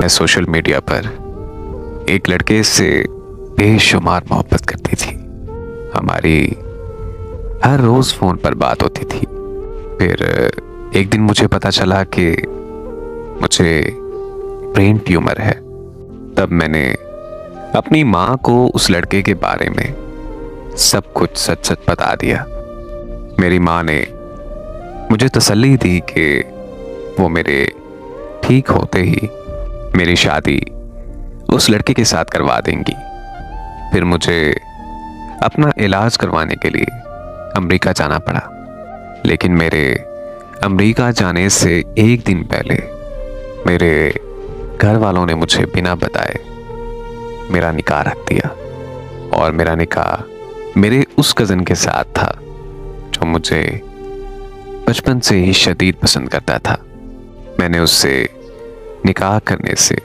मैं social media पर एक लड़के से बेशुमार मोहब्बत करती थी। हमारी हर रोज फोन पर बात होती थी। फिर एक दिन मुझे पता चला कि मुझे ब्रेन ट्यूमर है। तब मैंने अपनी माँ को उस लड़के के बारे में सब कुछ सच सच बता दिया। मेरी माँ ने मुझे तसल्ली दी कि वो मेरे ठीक होते ही मेरी शादी उस लड़के के साथ करवा देंगी। फिर मुझे अपना इलाज करवाने के लिए अमेरिका जाना पड़ा, लेकिन मेरे अमेरिका जाने से एक दिन पहले मेरे घर वालों ने मुझे बिना बताए मेरा निकाह रख दिया। और मेरा निकाह मेरे उस कज़न के साथ था जो मुझे बचपन से ही शदीद पसंद करता था। मैंने उससे निकाह करने से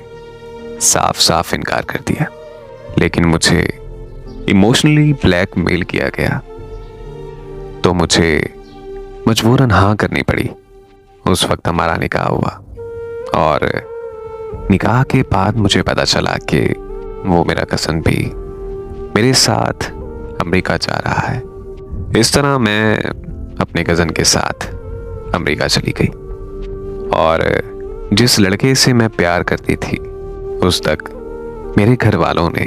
साफ साफ इनकार कर दिया, लेकिन मुझे इमोशनली ब्लैकमेल किया गया तो मुझे मजबूरन हाँ करनी पड़ी। उस वक्त हमारा निकाह हुआ और निकाह के बाद मुझे पता चला कि वो मेरा कज़न भी मेरे साथ अमेरिका जा रहा है। इस तरह मैं अपने कज़न के साथ अमेरिका चली गई और जिस लड़के से मैं प्यार करती थी उस तक मेरे घर वालों ने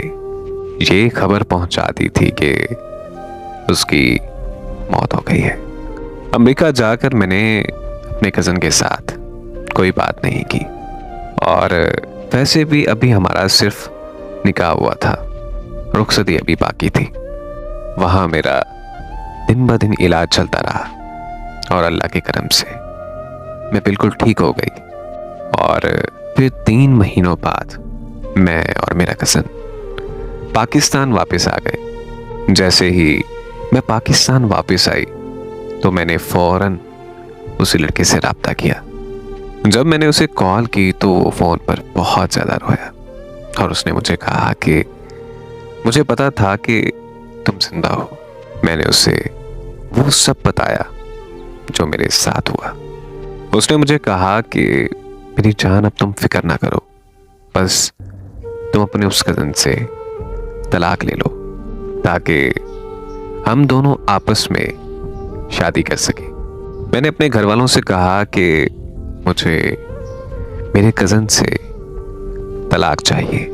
ये खबर पहुंचा दी थी कि उसकी मौत हो गई है। अमेरिका जाकर मैंने अपने कज़न के साथ कोई बात नहीं की और वैसे भी अभी हमारा सिर्फ निकाह हुआ था, रुखसती अभी बाकी थी। वहाँ मेरा दिन ब दिन इलाज चलता रहा और अल्लाह के करम से मैं बिल्कुल ठीक हो गई। और फिर 3 महीनों बाद मैं और मेरा कज़न पाकिस्तान वापस आ गए। जैसे ही मैं पाकिस्तान वापस आई तो मैंने फौरन उसी लड़के से राब्ता किया। जब मैंने उसे कॉल की तो वो फ़ोन पर बहुत ज़्यादा रोया और उसने मुझे कहा कि मुझे पता था कि तुम जिंदा हो। मैंने उसे वो सब बताया जो मेरे साथ हुआ। उसने मुझे कहा कि मेरी जान अब तुम फिक्र ना करो, बस तुम अपने उस कज़न से तलाक ले लो ताकि हम दोनों आपस में शादी कर सकें। मैंने अपने घर वालों से कहा कि मुझे मेरे कज़न से तलाक चाहिए,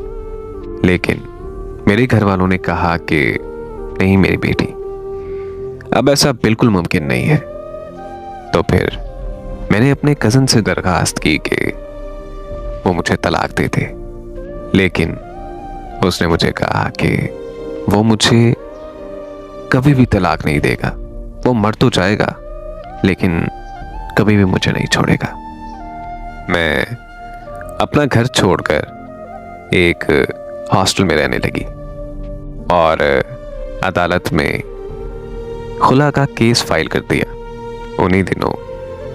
लेकिन मेरे घर वालों ने कहा कि नहीं मेरी बेटी, अब ऐसा बिल्कुल मुमकिन नहीं है। तो फिर मैंने अपने कज़न से दरखास्त की कि वो मुझे तलाक दे दे, लेकिन उसने मुझे कहा कि वो मुझे कभी भी तलाक नहीं देगा। वो मर तो जाएगा लेकिन कभी भी मुझे नहीं छोड़ेगा। मैं अपना घर छोड़कर एक हॉस्टल में रहने लगी और अदालत में खुला का केस फाइल कर दिया। उन्हीं दिनों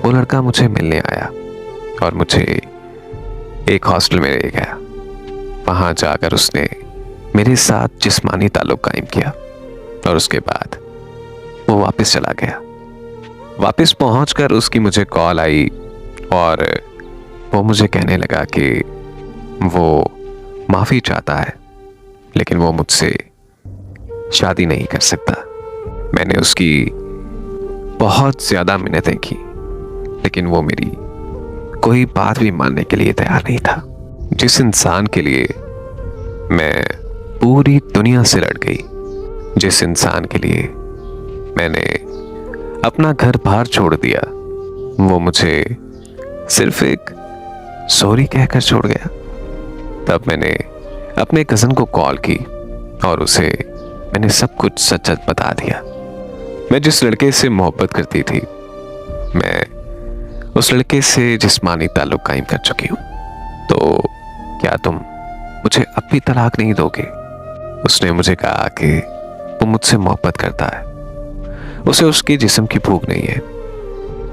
वो लड़का मुझे मिलने आया और मुझे एक हॉस्टल में ले गया। वहाँ जाकर उसने मेरे साथ जिस्मानी ताल्लुक कायम किया और उसके बाद वो वापस चला गया। वापस पहुंचकर उसकी मुझे कॉल आई और वो मुझे कहने लगा कि वो माफ़ी चाहता है लेकिन वो मुझसे शादी नहीं कर सकता। मैंने उसकी बहुत ज़्यादा मिन्नतें की लेकिन वो मेरी कोई बात भी मानने के लिए तैयार नहीं था। जिस इंसान के लिए मैं पूरी दुनिया से लड़ गई, जिस इंसान के लिए मैंने अपना घर बाहर छोड़ दिया, वो मुझे सिर्फ एक सॉरी कहकर छोड़ गया। तब मैंने अपने कज़न को कॉल की और उसे मैंने सब कुछ सच सच बता दिया। मैं जिस लड़के से मोहब्बत करती थी, मैं उस लड़के से जिस्मानी ताल्लुक कायम कर चुकी हूँ। तो क्या तुम मुझे अब भी तलाक नहीं दोगे? उसने मुझे कहा कि वो मुझसे मोहब्बत करता है, उसे उसके जिस्म की भूख नहीं है।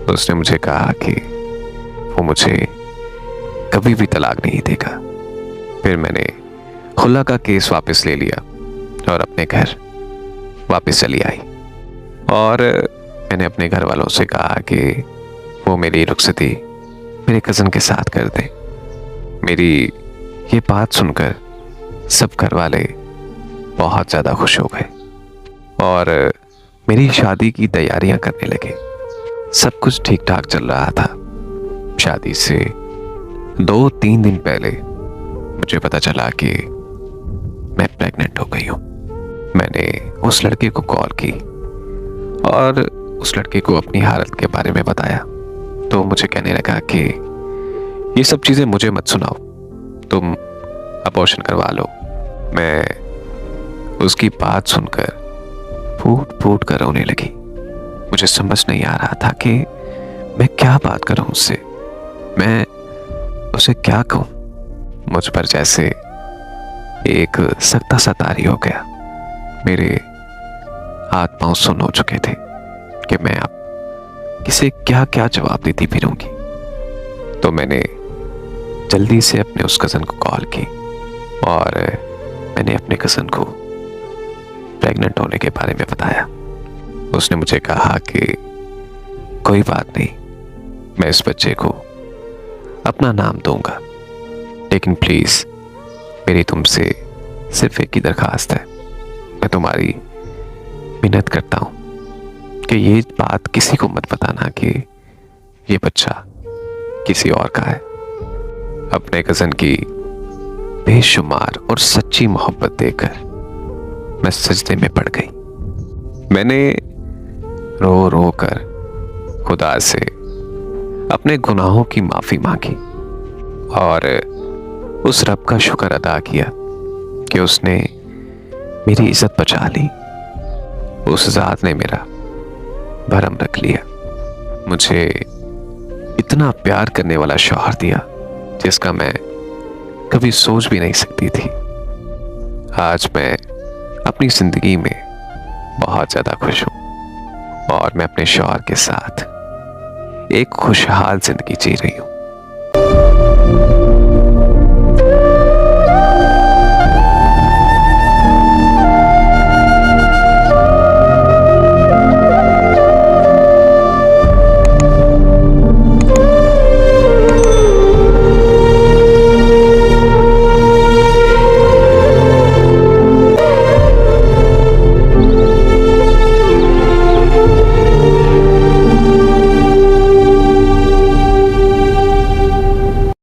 उसने मुझे कहा कि वो मुझे कभी भी तलाक नहीं देगा। फिर मैंने खुला का केस वापस ले लिया और अपने घर वापस चली आई और मैंने अपने घर वालों से कहा कि वो मेरी रुखसती मेरे कज़न के साथ कर दें। मेरी ये बात सुनकर सब घर वाले बहुत ज़्यादा खुश हो गए और मेरी शादी की तैयारियां करने लगे। सब कुछ ठीक ठाक चल रहा था। शादी से 2-3 दिन पहले मुझे पता चला कि मैं प्रेग्नेंट हो गई हूँ। मैंने उस लड़के को कॉल की और उस लड़के को अपनी हालत के बारे में बताया, तो मुझे कहने लगा कि ये सब चीज़ें मुझे मत सुनाओ, तुम अबॉर्शन करवा लो। मैं उसकी बात सुनकर फूट फूट कर रोने लगी। मुझे समझ नहीं आ रहा था कि मैं क्या बात करूं उससे, मैं उसे क्या कहूं। मुझ पर जैसे एक सख्ता सा तारी हो गया। मेरे हाथ पांव सुन हो चुके थे कि मैं अब किसे क्या क्या जवाब देती फिरूंगी। तो मैंने जल्दी से अपने उस कज़न को कॉल की और मैंने अपने कज़न को प्रेग्नेंट होने के बारे में बताया। उसने मुझे कहा कि कोई बात नहीं, मैं इस बच्चे को अपना नाम दूंगा, लेकिन प्लीज़ मेरी तुमसे सिर्फ एक ही दरखास्त है। मैं तुम्हारी मिन्नत करता हूं कि ये बात किसी को मत बताना कि ये बच्चा किसी और का है। अपने कज़न की बेशुमार और सच्ची मोहब्बत देकर मैं सजदे में पड़ गई। मैंने रो रो कर खुदा से अपने गुनाहों की माफ़ी मांगी और उस रब का शुक्र अदा किया कि उसने मेरी इज्जत बचा ली। उस ज़ात ने मेरा भरम रख लिया, मुझे इतना प्यार करने वाला शौहर दिया जिसका मैं कभी सोच भी नहीं सकती थी। आज मैं अपनी ज़िंदगी में बहुत ज़्यादा खुश हूँ और मैं अपने शौहर के साथ एक खुशहाल ज़िंदगी जी रही हूँ।